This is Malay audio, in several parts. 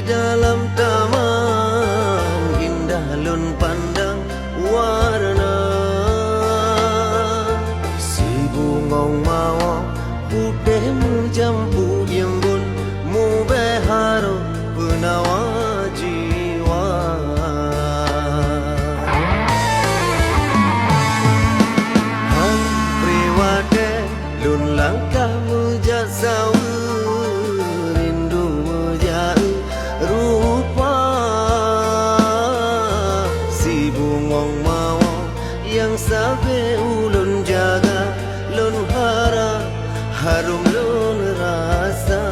dalam taman indah lun pandang warna si bungong mawar putih menjampu embun mu beharo penawa jiwa han priwate lun langkah mujat sawu rindu mujat rupa si bungong mawar yang sabe ulun jaga lun harap harum lun rasa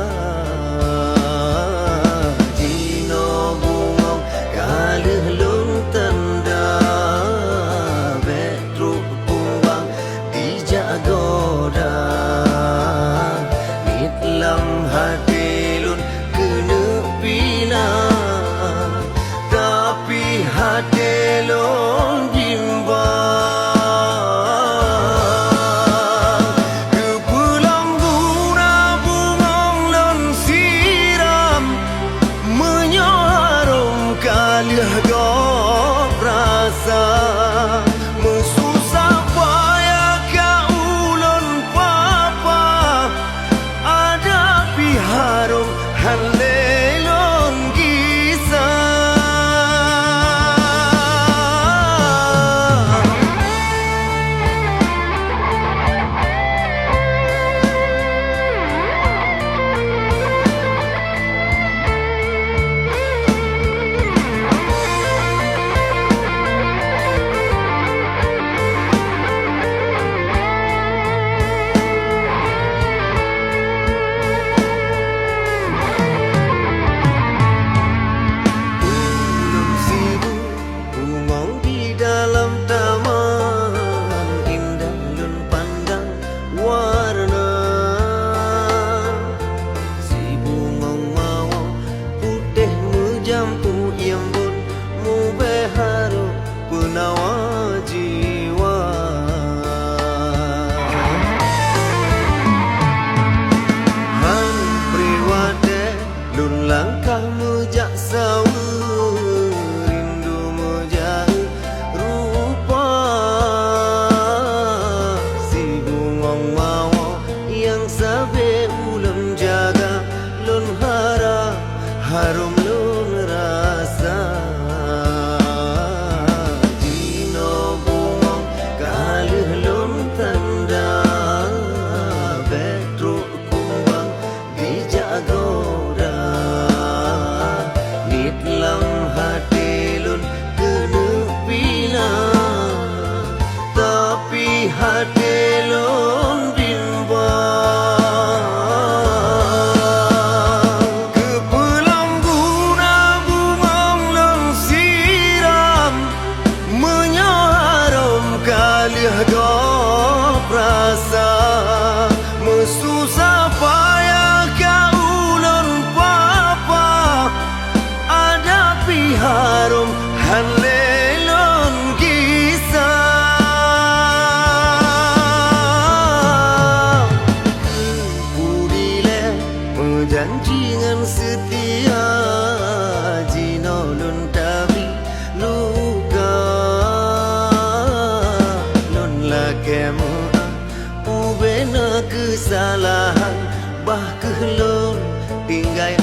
jino bungong kalih lun tanda betruk kumbang dijagoda mitlam hati lun kena pina tapi hati lun bimbang gop rasa mesusah payah ka ulun papa ada piharum halelon kisah jampu embun mu beharo penawa jiwa han priwate lun langkah mujak sawu rindu mujak rupa si bungong mawar yang sabe ulun jaga lun harap harum lun rasa jino bungong kalih lun tanda betruk kumbang dijagoda mitlam hati lun kena pina tapi hati lun bimbang gop rasa mesusah payah ka ulun papa ada piharum halelon kisah budile menjanjikan setia jino lun tabi luka kemu ubena kesalahan bah kelon tinggai